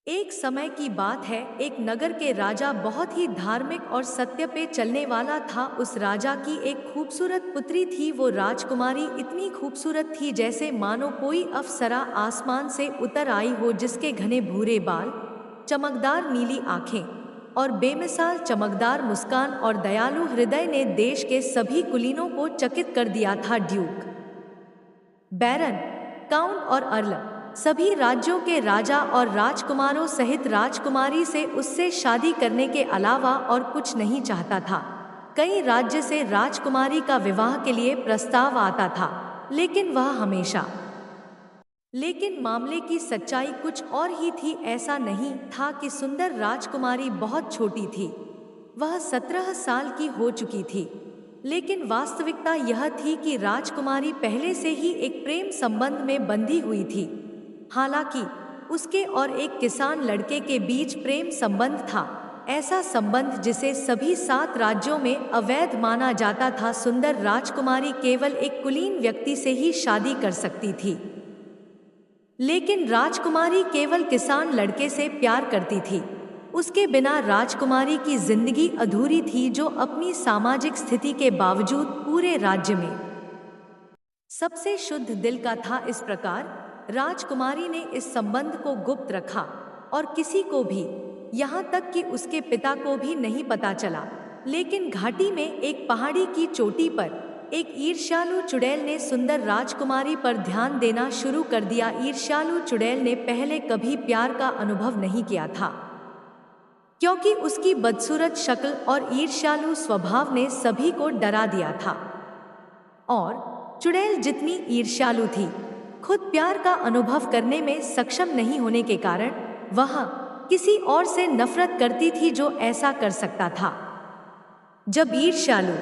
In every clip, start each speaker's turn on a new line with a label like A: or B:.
A: एक समय की बात है, एक नगर के राजा बहुत ही धार्मिक और सत्य पे चलने वाला था। उस राजा की एक खूबसूरत पुत्री थी। वो राजकुमारी इतनी खूबसूरत थी जैसे मानो कोई अप्सरा आसमान से उतर आई हो, जिसके घने भूरे बाल, चमकदार नीली आंखें और बेमिसाल चमकदार मुस्कान और दयालु हृदय ने देश के सभी कुलीनों को चकित कर दिया था। ड्यूक, बैरन, काउंट और अर्ल सभी राज्यों के राजा और राजकुमारों सहित राजकुमारी से उससे शादी करने के अलावा और कुछ नहीं चाहता था। कई राज्य से राजकुमारी का विवाह के लिए प्रस्ताव आता था, लेकिन मामले की सच्चाई कुछ और ही थी। ऐसा नहीं था कि सुंदर राजकुमारी बहुत छोटी थी, वह 17 साल की हो चुकी थी। लेकिन वास्तविकता यह थी कि राजकुमारी पहले से ही एक प्रेम संबंध में बंधी हुई थी। हालांकि उसके और एक किसान लड़के के बीच प्रेम संबंध था, ऐसा संबंध जिसे सभी 7 राज्यों में अवैध माना जाता था। सुंदर राजकुमारी केवल एक कुलीन व्यक्ति से ही शादी कर सकती थी, लेकिन राजकुमारी केवल किसान लड़के से प्यार करती थी। उसके बिना राजकुमारी की जिंदगी अधूरी थी, जो अपनी सामाजिक स्थिति के बावजूद पूरे राज्य में सबसे शुद्ध दिल का था। इस प्रकार राजकुमारी ने इस संबंध को गुप्त रखा और किसी को भी, यहाँ तक कि उसके पिता को भी नहीं पता चला। लेकिन घाटी में एक पहाड़ी की चोटी पर एक ईर्ष्यालु चुड़ैल ने सुंदर राजकुमारी पर ध्यान देना शुरू कर दिया। ईर्ष्यालु चुड़ैल ने पहले कभी प्यार का अनुभव नहीं किया था, क्योंकि उसकी बदसूरत शक्ल और ईर्ष्यालु स्वभाव ने सभी को डरा दिया था। और चुड़ैल जितनी ईर्ष्यालु थी, खुद प्यार का अनुभव करने में सक्षम नहीं होने के कारण वह किसी और से नफरत करती थी जो ऐसा कर सकता था। जब ईर्ष्यालु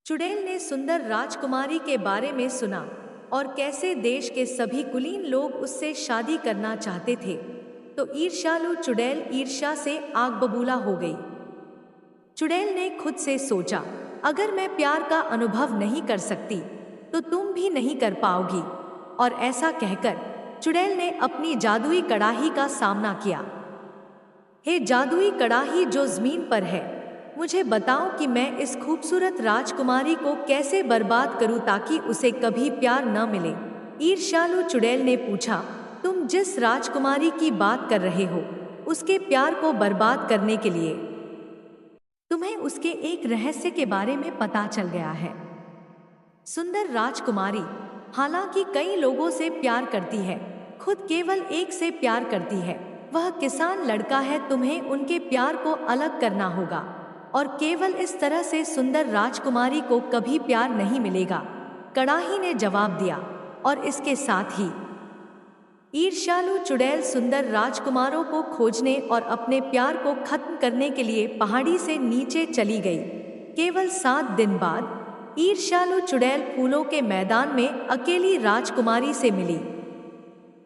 A: चुड़ैल ने सुंदर राजकुमारी के बारे में सुना और कैसे देश के सभी कुलीन लोग उससे शादी करना चाहते थे, तो ईर्ष्यालु चुड़ैल ईर्ष्या से आग बबूला हो गई। चुड़ैल ने खुद से सोचा, अगर मैं प्यार का अनुभव नहीं कर सकती तो तुम भी नहीं कर पाओगी। और ऐसा कहकर चुड़ैल ने अपनी जादुई कड़ाही का सामना किया। हे जादुई कड़ाही जो जमीन पर है, मुझे बताओ कि मैं इस खूबसूरत राजकुमारी को कैसे बर्बाद करूं ताकि उसे कभी प्यार न मिले। ईर्ष्यालु चुड़ैल ने पूछा, तुम जिस राजकुमारी की बात कर रहे हो, उसके प्यार को बर्बाद करने के लिए तुम्हें उसके एक रहस्य के बारे में पता चल गया है। सुंदर राजकुमारी हालांकि कई लोगों से प्यार करती है, खुद केवल एक से प्यार करती है। वह किसान लड़का है, तुम्हें उनके प्यार को अलग करना होगा और केवल इस तरह से सुंदर राजकुमारी को कभी प्यार नहीं मिलेगा, कड़ाही ने जवाब दिया। और इसके साथ ही ईर्ष्यालु चुड़ैल सुंदर राजकुमारों को खोजने और अपने प्यार को खत्म करने के लिए पहाड़ी से नीचे चली गई। केवल 7 दिन बाद ईर्ष्यालु चुड़ैल फूलों के मैदान में अकेली राजकुमारी से मिली।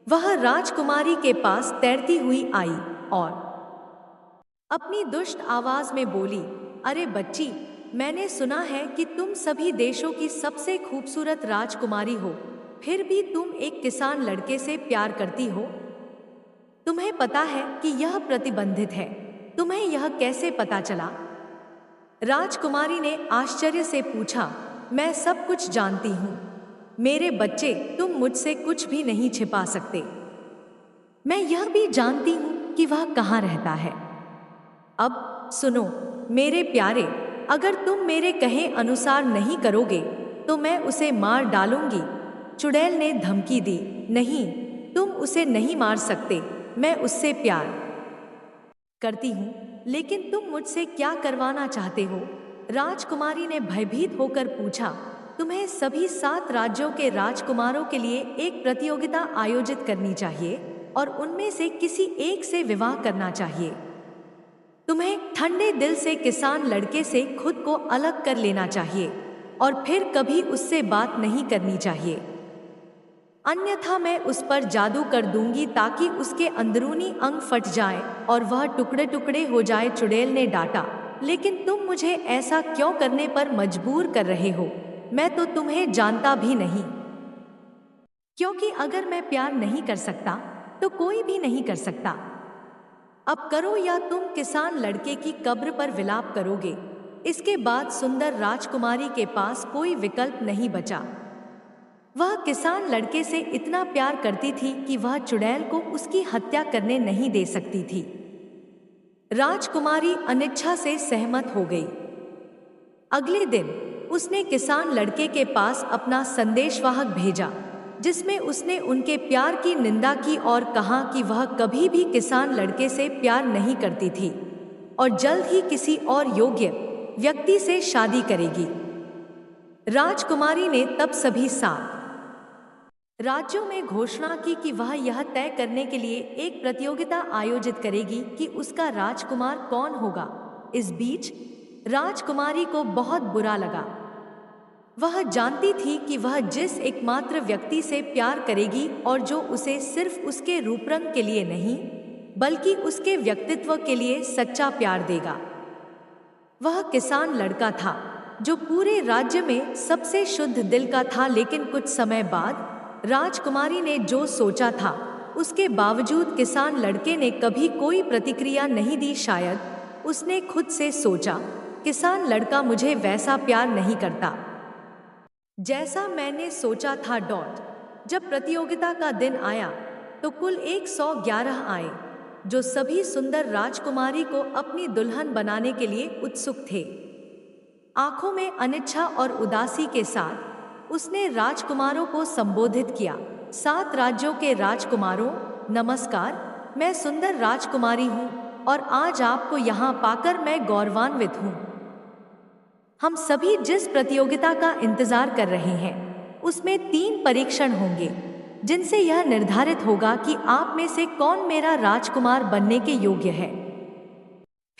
A: वह राजकुमारी के पास तैरती हुई आई और अपनी दुष्ट आवाज में बोली, अरे बच्ची, मैंने सुना है कि तुम सभी देशों की सबसे खूबसूरत राजकुमारी हो, फिर भी तुम एक किसान लड़के से प्यार करती हो। तुम्हें पता है कि यह प्रतिबंधित है, तुम्हें यह कैसे पता चला? राजकुमारी ने आश्चर्य से पूछा, मैं सब कुछ जानती हूँ मेरे बच्चे, तुम मुझसे कुछ भी नहीं छिपा सकते। मैं यह भी जानती हूँ कि वह कहाँ रहता है। अब सुनो मेरे प्यारे, अगर तुम मेरे कहे अनुसार नहीं करोगे तो मैं उसे मार डालूंगी। चुड़ैल ने धमकी दी, नहीं, तुम उसे नहीं मार सकते, मैं उससे प्यार करती हूँ, लेकिन तुम मुझसे क्या करवाना चाहते हो? राजकुमारी ने भयभीत होकर पूछा, तुम्हें सभी 7 राज्यों के राजकुमारों के लिए एक प्रतियोगिता आयोजित करनी चाहिए और उनमें से किसी एक से विवाह करना चाहिए। तुम्हें ठंडे दिल से किसान लड़के से खुद को अलग कर लेना चाहिए और फिर कभी उससे बात नहीं करनी चाहिए, अन्यथा मैं उस पर जादू कर दूंगी ताकि उसके अंदरूनी अंग फट जाएं और वह टुकड़े टुकड़े हो जाए। चुड़ैल ने डांटा, लेकिन तुम मुझे ऐसा क्यों करने पर मजबूर कर रहे हो? मैं तो तुम्हें जानता भी नहीं। क्योंकि अगर मैं प्यार नहीं कर सकता तो कोई भी नहीं कर सकता। अब करो या तुम किसान लड़के की कब्र पर विलाप करोगे। इसके बाद सुंदर राजकुमारी के पास कोई विकल्प नहीं बचा। वह किसान लड़के से इतना प्यार करती थी कि वह चुड़ैल को उसकी हत्या करने नहीं दे सकती थी। राजकुमारी अनिच्छा से सहमत हो गई। अगले दिन उसने किसान लड़के के पास अपना संदेशवाहक भेजा, जिसमें उसने उनके प्यार की निंदा की और कहा कि वह कभी भी किसान लड़के से प्यार नहीं करती थी और जल्द ही किसी और योग्य व्यक्ति से शादी करेगी। राजकुमारी ने तब सभी सात राज्यों में घोषणा की कि वह यह तय करने के लिए एक प्रतियोगिता आयोजित करेगी कि उसका राजकुमार कौन होगा। इस बीच राजकुमारी को बहुत बुरा लगा। वह जानती थी कि वह जिस एकमात्र व्यक्ति से प्यार करेगी और जो उसे सिर्फ उसके रूपरंग के लिए नहीं बल्कि उसके व्यक्तित्व के लिए सच्चा प्यार देगा, वह किसान लड़का था जो पूरे राज्य में सबसे शुद्ध दिल का था। लेकिन कुछ समय बाद राजकुमारी ने जो सोचा था उसके बावजूद किसान लड़के ने कभी कोई प्रतिक्रिया नहीं दी। शायद उसने खुद से सोचा, किसान लड़का मुझे वैसा प्यार नहीं करता जैसा मैंने सोचा था। जब प्रतियोगिता का दिन आया तो कुल 111 आए, जो सभी सुंदर राजकुमारी को अपनी दुल्हन बनाने के लिए उत्सुक थे। आंखों में अनिच्छा और उदासी के साथ उसने राजकुमारों को संबोधित किया। 7 राज्यों के राजकुमारों, नमस्कार। मैं सुंदर राजकुमारी हूँ और आज आपको यहाँ पाकर मैं गौरवान्वित हूँ। हम सभी जिस प्रतियोगिता का इंतजार कर रहे हैं उसमें 3 परीक्षण होंगे, जिनसे यह निर्धारित होगा कि आप में से कौन मेरा राजकुमार बनने के योग्य है।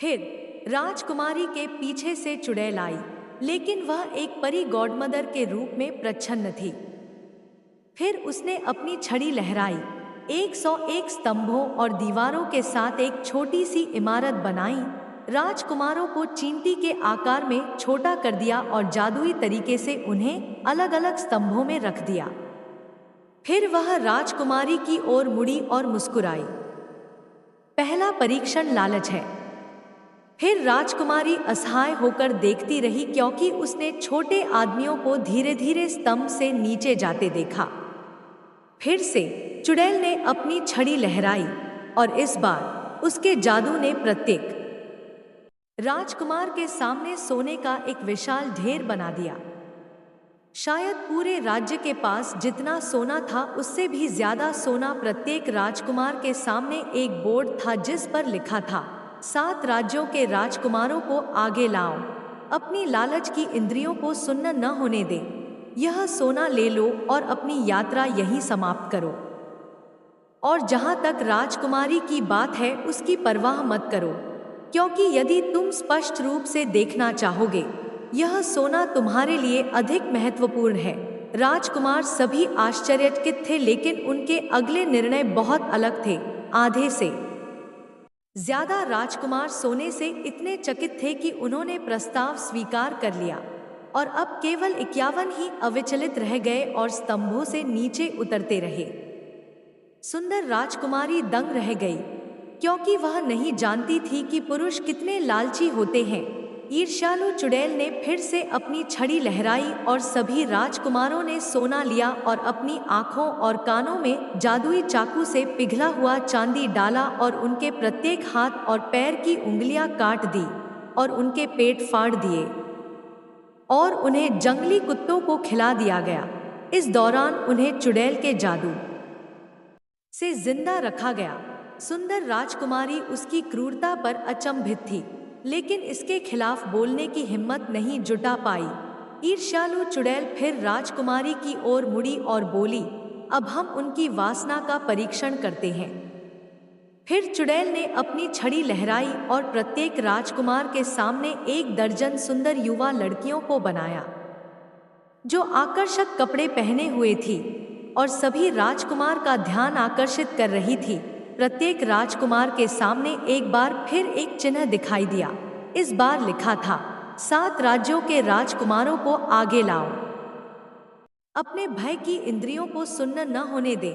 A: फिर राजकुमारी के पीछे से चुड़ैल आई, लेकिन वह एक परी गॉडमदर के रूप में प्रच्छन्न थी। फिर उसने अपनी छड़ी लहराई, 101 स्तंभों और दीवारों के साथ एक छोटी सी इमारत बनाई, राजकुमारों को चींटी के आकार में छोटा कर दिया और जादुई तरीके से उन्हें अलग अलग स्तंभों में रख दिया। फिर वह राजकुमारी की ओर मुड़ी और मुस्कुराई। पहला परीक्षण लालच है। फिर राजकुमारी असहाय होकर देखती रही, क्योंकि उसने छोटे आदमियों को धीरे धीरे स्तंभ से नीचे जाते देखा। फिर से चुड़ैल ने अपनी छड़ी लहराई और इस बार उसके जादू ने प्रत्येक राजकुमार के सामने सोने का एक विशाल ढेर बना दिया। शायद पूरे राज्य के पास जितना सोना था उससे भी ज्यादा सोना। प्रत्येक राजकुमार के सामने एक बोर्ड था जिस पर लिखा था, 7 राज्यों के राजकुमारों को आगे लाओ, अपनी लालच की इंद्रियों को सुन्न न होने दे, यह सोना ले लो और अपनी यात्रा यहीं समाप्त करो। और जहां तक राजकुमारी की बात है उसकी परवाह मत करो, क्योंकि यदि तुम स्पष्ट रूप से देखना चाहोगे, यह सोना तुम्हारे लिए अधिक महत्वपूर्ण है। राजकुमार सभी आश्चर्यचकित थे, लेकिन उनके अगले निर्णय बहुत अलग थे। आधे से ज्यादा राजकुमार सोने से इतने चकित थे कि उन्होंने प्रस्ताव स्वीकार कर लिया और अब केवल 51 ही अविचलित रह गए और स्तंभों से नीचे उतरते रहे। सुंदर राजकुमारी दंग रह गई, क्योंकि वह नहीं जानती थी कि पुरुष कितने लालची होते हैं। ईर्ष्यालु चुड़ैल ने फिर से अपनी छड़ी लहराई और सभी राजकुमारों ने सोना लिया और अपनी आंखों और कानों में जादुई चाकू से पिघला हुआ चांदी डाला और उनके प्रत्येक हाथ और पैर की उंगलियां काट दी और उनके पेट फाड़ दिए और उन्हें जंगली कुत्तों को खिला दिया गया। इस दौरान उन्हें चुड़ैल के जादू से जिंदा रखा गया। सुंदर राजकुमारी उसकी क्रूरता पर अचंभित थी, लेकिन इसके खिलाफ बोलने की हिम्मत नहीं जुटा पाई। ईर्ष्यालु चुड़ैल फिर राजकुमारी की ओर मुड़ी और बोली, अब हम उनकी वासना का परीक्षण करते हैं। फिर चुड़ैल ने अपनी छड़ी लहराई और प्रत्येक राजकुमार के सामने 1 दर्जन सुंदर युवा लड़कियों को बनाया, जो आकर्षक कपड़े पहने हुए थी और सभी राजकुमार का ध्यान आकर्षित कर रही थी। प्रत्येक राजकुमार के सामने एक बार फिर एक चिन्ह दिखाई दिया। इस बार लिखा था, 7 राज्यों के राजकुमारों को आगे लाओ, अपने भय की इंद्रियों को सुन्न न होने दे,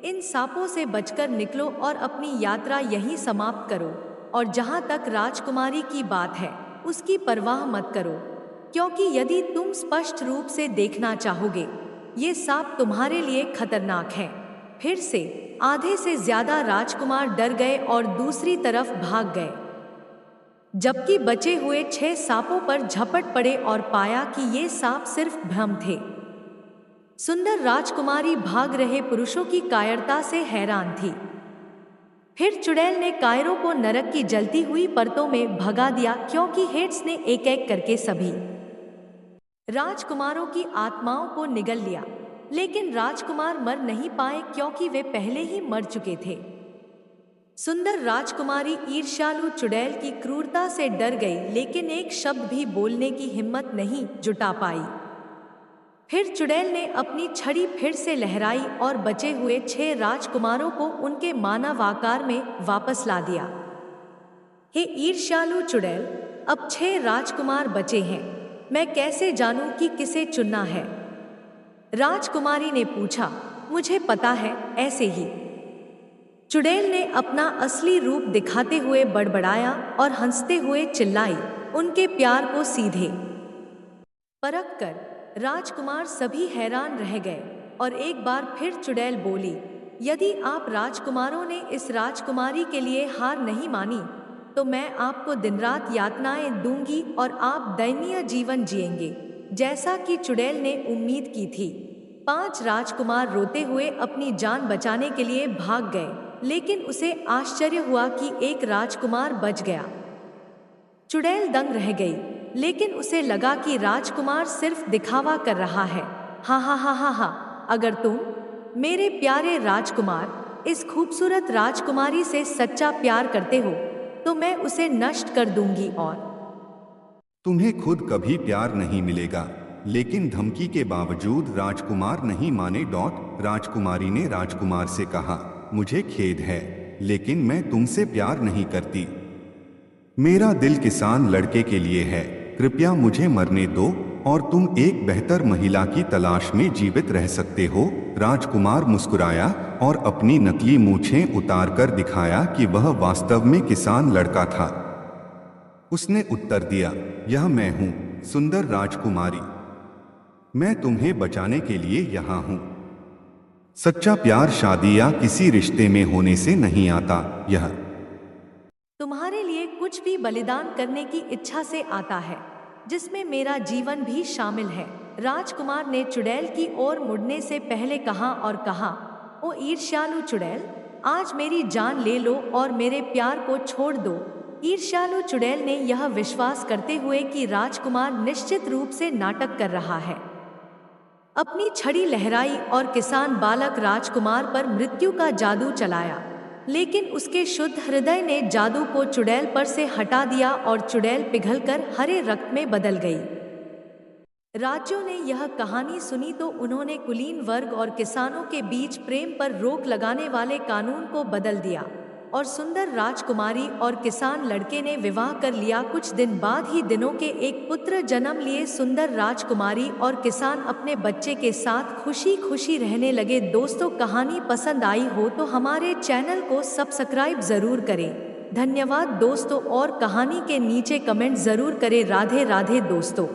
A: इन सांपों से बचकर निकलो और अपनी यात्रा यहीं समाप्त करो। और जहाँ तक राजकुमारी की बात है, उसकी परवाह मत करो, क्योंकि यदि तुम स्पष्ट रूप से देखना चाहोगे, ये सांप तुम्हारे लिए खतरनाक है। फिर से आधे से ज्यादा राजकुमार डर गए और दूसरी तरफ भाग गए, जबकि बचे हुए 6 सांपों पर झपट पड़े और पाया कि ये सांप सिर्फ भ्रम थे। सुंदर राजकुमारी भाग रहे पुरुषों की कायरता से हैरान थी। फिर चुड़ैल ने कायरों को नरक की जलती हुई परतों में भगा दिया, क्योंकि हेड्स ने एक एक करके सभी राजकुमारों की आत्माओं को निगल लिया। लेकिन राजकुमार मर नहीं पाए, क्योंकि वे पहले ही मर चुके थे। सुंदर राजकुमारी ईर्ष्यालु चुड़ैल की क्रूरता से डर गई, लेकिन एक शब्द भी बोलने की हिम्मत नहीं जुटा पाई। फिर चुड़ैल ने अपनी छड़ी फिर से लहराई और बचे हुए 6 राजकुमारों को उनके मानव आकार में वापस ला दिया। हे ईर्ष्यालु चुड़ैल, अब 6 राजकुमार बचे हैं, मैं कैसे जानूं कि किसे चुनना है? राजकुमारी ने पूछा। मुझे पता है, ऐसे ही। चुड़ैल ने अपना असली रूप दिखाते हुए बड़बड़ाया और हंसते हुए चिल्लाई, उनके प्यार को सीधे परख कर। राजकुमार सभी हैरान रह गए और एक बार फिर चुड़ैल बोली, यदि आप राजकुमारों ने इस राजकुमारी के लिए हार नहीं मानी, तो मैं आपको दिन रात यातनाएं दूंगी और आप दयनीय जीवन जिएंगे, जैसा कि चुड़ैल ने उम्मीद की थी। 5 राजकुमार रोते हुए अपनी जान बचाने के लिए भाग गए, लेकिन उसे आश्चर्य हुआ कि एक राजकुमार बच गया। चुड़ैल दंग रह गई, लेकिन उसे लगा कि राजकुमार सिर्फ दिखावा कर रहा है। हा हा हा हा हा, अगर तुम, मेरे प्यारे राजकुमार, इस खूबसूरत राजकुमारी से सच्चा प्यार करते हो, तो मैं उसे नष्ट कर दूंगी और
B: तुम्हें खुद कभी प्यार नहीं मिलेगा। लेकिन धमकी के बावजूद राजकुमार नहीं माने। राजकुमारी ने राजकुमार से कहा, मुझे खेद है, लेकिन मैं तुमसे प्यार नहीं करती। मेरा दिल किसान लड़के के लिए है, कृपया मुझे मरने दो और तुम एक बेहतर महिला की तलाश में जीवित रह सकते हो। राजकुमार मुस्कुराया और अपनी नकली मूछें उतारकर दिखाया कि वह वास्तव में किसान लड़का था। उसने उत्तर दिया, यह मैं हूं, सुंदर राजकुमारी। मैं तुम्हें बचाने के लिए यहाँ हूं। सच्चा प्यार शादी या किसी रिश्ते में होने से नहीं आता, यह
A: तुम्हारे लिए कुछ भी बलिदान करने की इच्छा से आता है, जिसमें मेरा जीवन भी शामिल है। राजकुमार ने चुड़ैल की ओर मुड़ने से पहले कहा और कहा, ओ ईर्ष्यालु चुड़ैल, आज मेरी जान ले लो और मेरे प्यार को छोड़ दो। ईर्ष्यालु चुड़ैल ने यह विश्वास करते हुए कि राजकुमार निश्चित रूप से नाटक कर रहा है, अपनी छड़ी लहराई और किसान बालक राजकुमार पर मृत्यु का जादू चलाया। लेकिन उसके शुद्ध हृदय ने जादू को चुड़ैल पर से हटा दिया और चुड़ैल पिघलकर हरे रक्त में बदल गई। राज्यों ने यह कहानी सुनी तो उन्होंने कुलीन वर्ग और किसानों के बीच प्रेम पर रोक लगाने वाले कानून को बदल दिया और सुंदर राजकुमारी और किसान लड़के ने विवाह कर लिया। कुछ दिन बाद ही दिनों के एक पुत्र जन्म लिए। सुंदर राजकुमारी और किसान अपने बच्चे के साथ खुशी खुशी रहने लगे। दोस्तों, कहानी पसंद आई हो तो हमारे चैनल को सब्सक्राइब जरूर करें। धन्यवाद दोस्तों, और कहानी के नीचे कमेंट जरूर करें। राधे राधे दोस्तों।